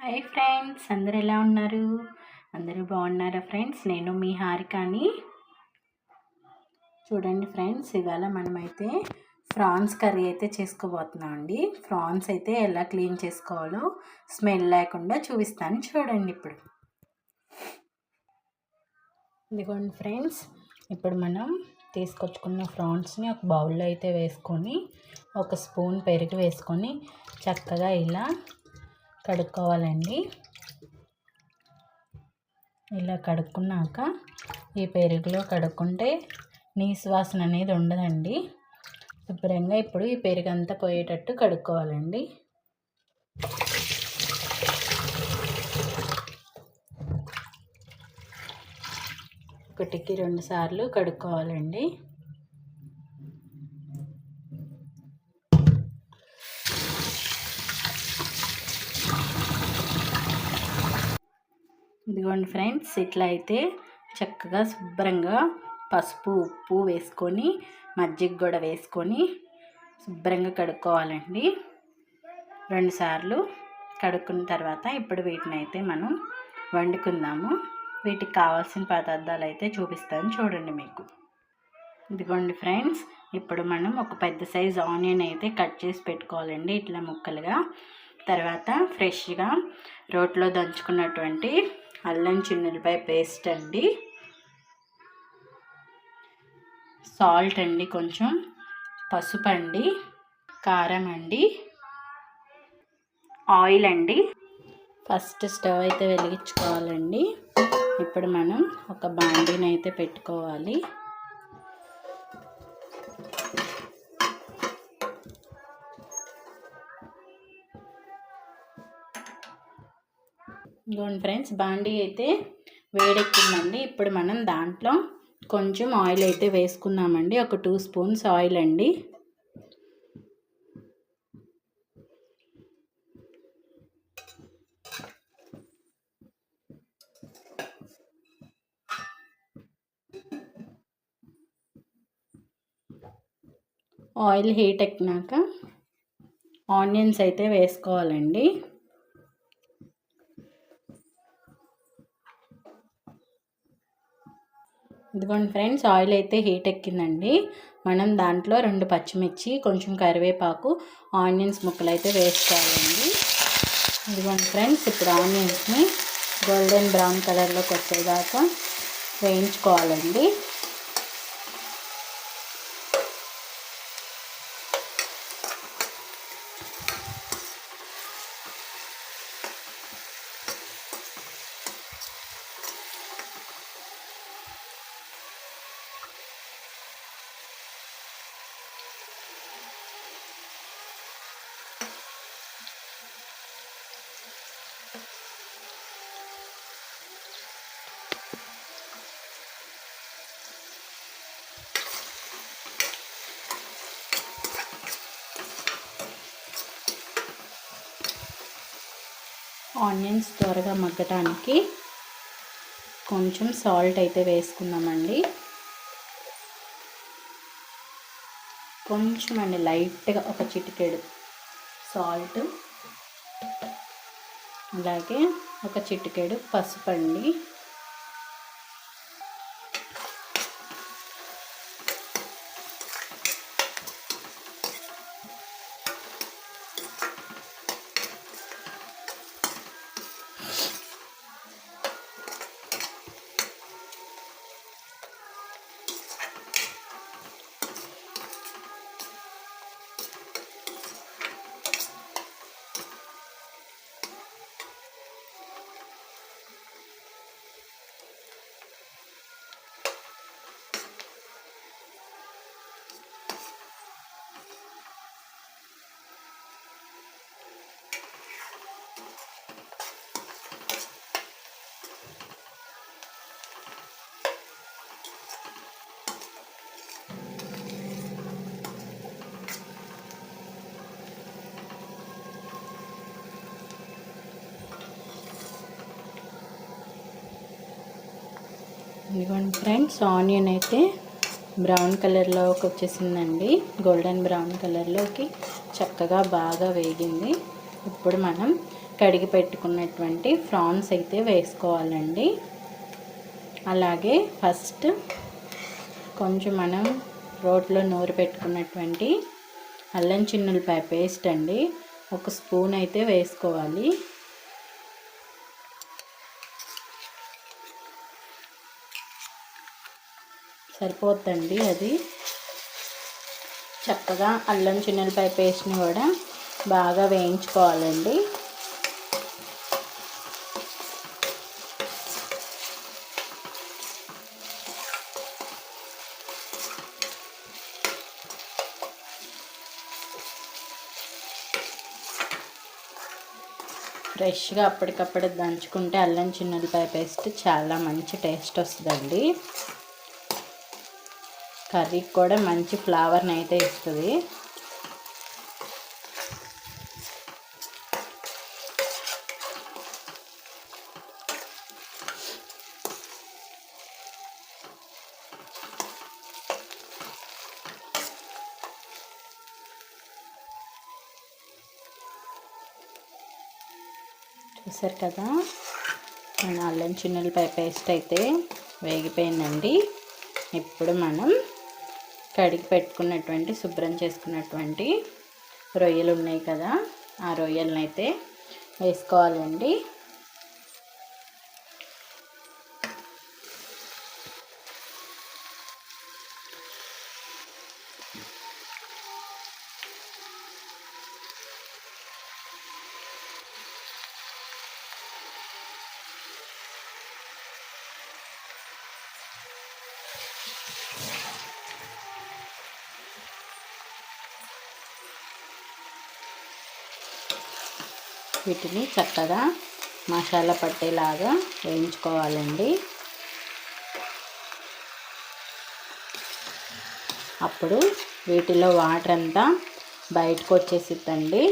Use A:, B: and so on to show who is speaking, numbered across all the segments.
A: Hi friends, అందరు ఎలా ఉన్నారు? అందరూ బాగున్నారా ఫ్రెండ్స్? నేను మీ హారికాని. చూడండి ఫ్రెండ్స్, ఇవాళ మనమైతే ఫ్రాన్స్ కర్రీ అయితే చేసుకోబోతున్నాం అండి. ఫ్రాన్స్ అయితే ఎలా క్లీన్ చేసుకోవాలో స్మెల్ లేకుండా చూపిస్తాను చూడండి. ఇదిగోండి ఫ్రెండ్స్, ఇప్పుడు మనం తీసుకొచ్చుకున్న ఫ్రాన్స్ని ఒక బౌల్లో అయితే వేసుకొని ఒక స్పూన్ పెరుగు వేసుకొని చక్కగా ఇలా కడుక్కోవాలండి. ఇలా కడుక్కున్నాక ఈ పెరుగులో కడుక్కుంటే నీసు వాసన అనేది ఉండదండి. శుభ్రంగా ఇప్పుడు ఈ పెరుగు అంతా పోయేటట్టు కడుక్కోవాలండి. ఒకటికి 2 సార్లు కడుక్కోవాలండి. ఇదిగోండి ఫ్రెండ్స్, ఇట్లా అయితే చక్కగా శుభ్రంగా పసుపు ఉప్పు వేసుకొని మజ్జిగ కూడా వేసుకొని శుభ్రంగా కడుక్కోవాలండి. 2 సార్లు కడుక్కున్న తర్వాత ఇప్పుడు వీటిని అయితే మనం వండుకుందాము. వీటికి కావాల్సిన పదార్థాలు అయితే చూపిస్తాను చూడండి మీకు. ఇదిగోండి ఫ్రెండ్స్, ఇప్పుడు మనం ఒక పెద్ద సైజు ఆనియన్ అయితే కట్ చేసి పెట్టుకోవాలండి, ఇట్లా ముక్కలుగా. తర్వాత ఫ్రెష్గా రోట్లో దంచుకున్నటువంటి అల్లం చిన్నులపాయ పేస్ట్ అండి, సాల్ట్ అండి, కొంచెం పసుపు అండి, కారం అండి, ఆయిల్ అండి. ఫస్ట్ స్టవ్ అయితే వెలిగించుకోవాలండి. ఇప్పుడు మనం ఒక బాండీని అయితే పెట్టుకోవాలి. ఇదిగోండి ఫ్రెండ్స్, బాండీ అయితే వేడెక్కిందండి. ఇప్పుడు మనం దాంట్లో కొంచెం ఆయిల్ అయితే వేసుకుందామండి. ఒక 2 స్పూన్స్ ఆయిల్ అండి. ఆయిల్ హీట్ ఎక్కినాక ఆనియన్స్ అయితే వేసుకోవాలండి. ఇదిగోండి ఫ్రెండ్స్, ఆయిల్ అయితే హీట్ ఎక్కిందండి. మనం దాంట్లో 2 పచ్చిమిర్చి, కొంచెం కరివేపాకు, ఆనియన్స్ ముక్కలు అయితే వేసుకోవాలండి. ఇదిగోండి ఫ్రెండ్స్, ఇప్పుడు ఆనియన్స్ని గోల్డెన్ బ్రౌన్ కలర్లోకి వచ్చేదాకా వేయించుకోవాలండి. ఆనియన్స్ త్వరగా మగ్గటానికి కొంచెం సాల్ట్ అయితే వేసుకుందామండి. కొంచెం అండి, లైట్గా ఒక చిటికెడు సాల్ట్, అలాగే ఒక చిటికెడు పసుపు అండి. ఇదిగోండి ఫ్రెండ్స్, ఆనియన్ అయితే బ్రౌన్ కలర్లోకి వచ్చేసిందండి. గోల్డెన్ బ్రౌన్ కలర్లోకి చక్కగా బాగా వేగింది. ఇప్పుడు మనం కడిగి పెట్టుకున్నటువంటి ప్రాన్స్ అయితే వేసుకోవాలండి. అలాగే ఫస్ట్ కొంచెం మనం రోట్లో నూరి పెట్టుకున్నటువంటి అల్లం చిన్నులపాయ పేస్ట్ అండి, 1 స్పూన్ అయితే వేసుకోవాలి. సరిపోద్దండి అది. చక్కగా అల్లం చిన్నులపాయ పేస్ట్ని కూడా బాగా వేయించుకోవాలండి. ఫ్రెష్గా అప్పటికప్పుడు దంచుకుంటే అల్లం చిన్నులపాయ పేస్ట్ చాలా మంచి టేస్ట్ వస్తుందండి. కర్రీకి కూడా మంచి ఫ్లేవర్ని అయితే ఇస్తుంది. చూసారు కదా, మన అల్లం చిన్నులపాయ పేస్ట్ అయితే వేగిపోయిందండి. ఇప్పుడు మనం కడిగి పెట్టుకున్నటువంటి శుభ్రం చేసుకున్నటువంటి రొయ్యలు ఉన్నాయి కదా, ఆ రొయ్యలను అయితే వేసుకోవాలండి. వీటిని చక్కగా మసాలా పట్టేలాగా వేయించుకోవాలండి. అప్పుడు వీటిలో వాటర్ అంతా బయటకు వచ్చేసిద్దండి.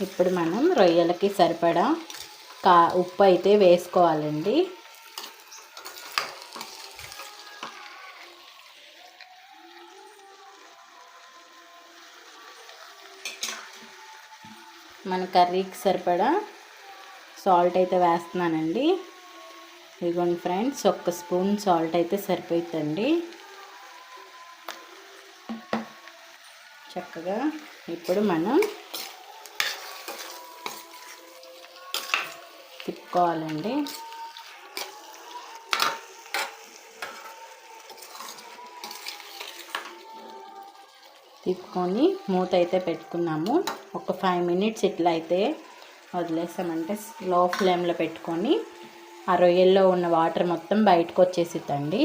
A: ఇప్పుడు మనం రొయ్యలకి సరిపడా ఉప్పు అయితే వేసుకోవాలండి. మన కర్రీకి సరిపడా సాల్ట్ అయితే వేస్తున్నానండి. ఇదిగోండి ఫ్రెండ్స్, 1 స్పూన్ సాల్ట్ అయితే సరిపోతుందండి. చక్కగా ఇప్పుడు మనం తిప్పుకోవాలండి. తిప్పుకొని మూత అయితే పెట్టుకున్నాము. ఒక 5 మినిట్స్ ఇట్లా అయితే వదిలేసామంటే లో ఫ్లేమ్లో పెట్టుకొని ఆ రొయ్యల్లో ఉన్న వాటర్ మొత్తం బయటకు వచ్చేసిద్దండి.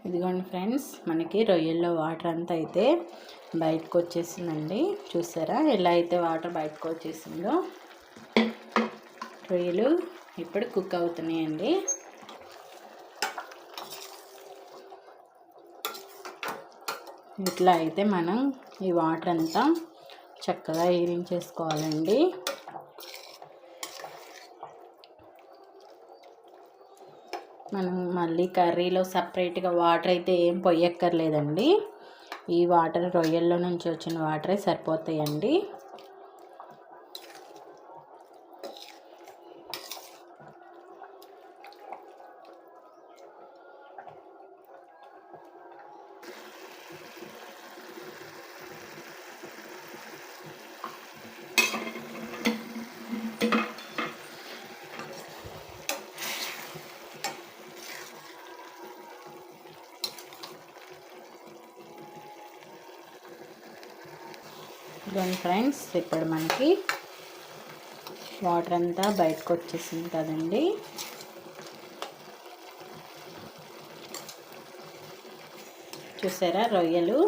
A: ఇదిగోండి ఫ్రెండ్స్, మనకి రొయ్యల్లో వాటర్ అంతా అయితే బయటకు వచ్చేసిందండి. చూసారా ఎలా అయితే వాటర్ బయటకు వచ్చేసిందో. రొయ్యలు ఇప్పుడు కుక్ అవుతున్నాయండి. ఇట్లా అయితే మనం ఈ వాటర్ అంతా చక్కగా ఈరించేసుకోవాలండి. మనం మళ్ళీ కర్రీలో సపరేట్గా వాటర్ అయితే ఏం పొయ్యక్కర్లేదండి. ఈ వాటర్ రొయ్యల్లో నుంచి వచ్చిన వాటరే సరిపోతాయండి. ఇదిగోండి ఫ్రెండ్స్, ఇప్పుడు మనకి వాటర్ అంతా బయటకు వచ్చేసింది కదండి. చూసారా రొయ్యలు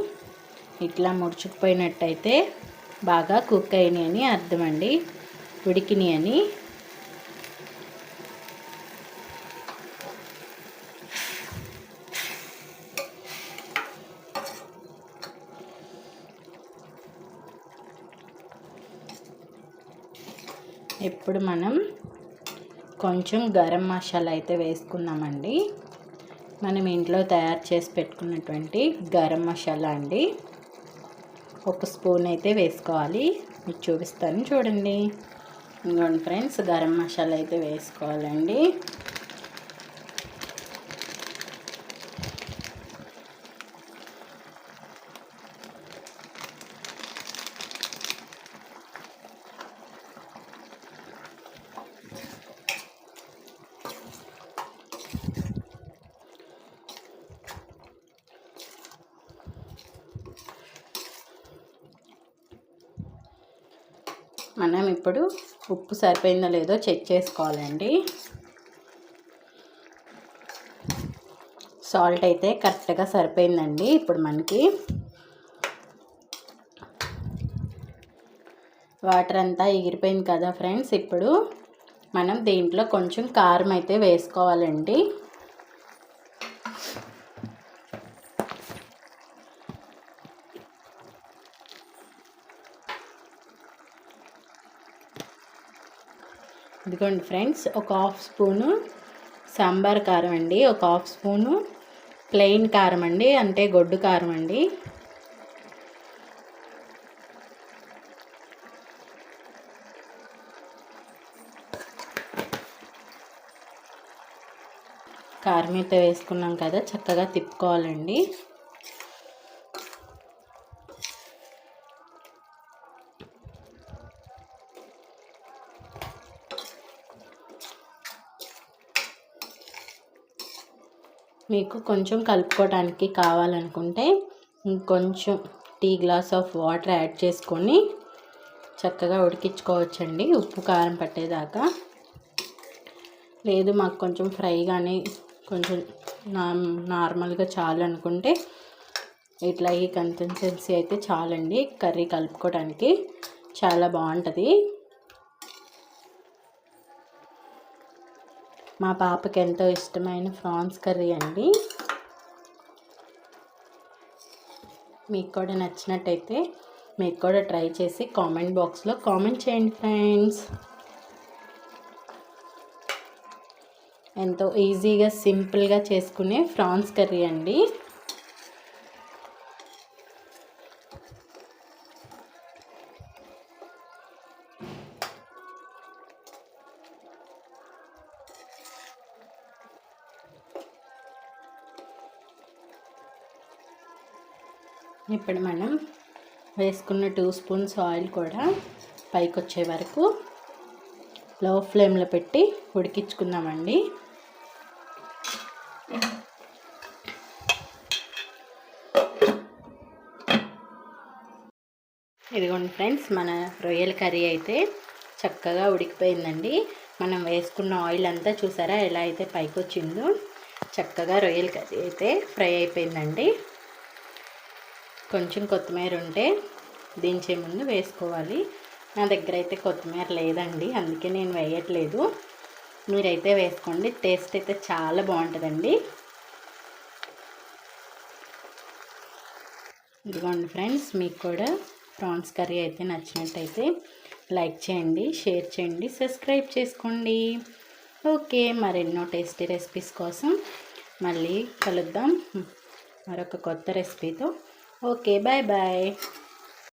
A: ఇట్లా ముడుచుకుపోయినట్టయితే బాగా కుక్ అయినాయి అని అర్థం అండి, ఉడికినాయి అని. ఇప్పుడు మనం కొంచెం గరం మసాలా అయితే వేసుకున్నామండి. మనం ఇంట్లో తయారు చేసి పెట్టుకున్నటువంటి గరం మసాలా అండి. 1 స్పూన్ అయితే వేసుకోవాలి. మీకు చూపిస్తాను చూడండి. ఇంకోండి ఫ్రెండ్స్, గరం మసాలా అయితే వేసుకోవాలండి. మనం ఇప్పుడు ఉప్పు సరిపోయిందో లేదో చెక్ చేసుకోవాలండి. సాల్ట్ అయితే కరెక్ట్గా సరిపోయిందండి. ఇప్పుడు మనకి వాటర్ అంతా ఎగిరిపోయింది కదా ఫ్రెండ్స్. ఇప్పుడు మనం దీంట్లో కొంచెం కారం అయితే వేసుకోవాలండి. ఇదిగోండి ఫ్రెండ్స్, 1/2 స్పూను సాంబార్ కారం అండి, 1/2 స్పూను ప్లెయిన్ కారం అండి, అంటే గొడ్డు కారం అండి. కారం అయితే వేసుకున్నాం కదా, చక్కగా తిప్పుకోవాలండి. మీకు కొంచెం కలుపుకోవడానికి కావాలనుకుంటే ఇంకొంచెం tea glass of water add చేసుకొని చక్కగా ఉడికించుకోవచ్చండి, ఉప్పు కారం పట్టేదాకా. లేదు మాకు కొంచెం ఫ్రై కానీ కొంచెం నార్మల్గా చాలు అనుకుంటే ఇట్లా ఈ కన్సిస్టెన్సీ అయితే చాలండి. కర్రీ కలుపుకోవడానికి చాలా బాగుంటుంది. మా పాపకి ఎంతో ఇష్టమైన ప్రాన్స్ కర్రీ అండి. మీకు కూడా నచ్చినట్టయితే మీకు కూడా ట్రై చేసి కామెంట్ బాక్స్లో కామెంట్ చేయండి ఫ్రెండ్స్. ఎంతో ఈజీగా సింపుల్గా చేసుకునే ప్రాన్స్ కర్రీ అండి. ఇప్పుడు మనం వేసుకున్న 2 స్పూన్స్ ఆయిల్ కూడా పైకి వచ్చే వరకు లో ఫ్లేమ్లో పెట్టి ఉడికించుకుందామండి. ఇదిగోండి ఫ్రెండ్స్, మన రొయ్యల కర్రీ అయితే చక్కగా ఉడికిపోయిందండి. మనం వేసుకున్న ఆయిల్ అంతా చూసారా ఎలా అయితే పైకి వచ్చిందో. చక్కగా రొయ్యల కర్రీ అయితే ఫ్రై అయిపోయిందండి. కొంచెం కొత్తిమీర ఉంటే దించే ముందు వేసుకోవాలి. నా దగ్గర అయితే కొత్తిమీర లేదండి, అందుకే నేను వేయట్లేదు. మీరైతే వేసుకోండి, టేస్ట్ అయితే చాలా బాగుంటుందండి. ఇదిగోండి ఫ్రెండ్స్, మీకు కూడా ప్రాన్స్ కర్రీ అయితే నచ్చినట్టయితే లైక్ చేయండి, షేర్ చేయండి, సబ్స్క్రైబ్ చేసుకోండి. ఓకే, మరెన్నో టేస్టీ రెసిపీస్ కోసం మళ్ళీ కలుద్దాం మరొక కొత్త రెసిపీతో. Okay, bye bye.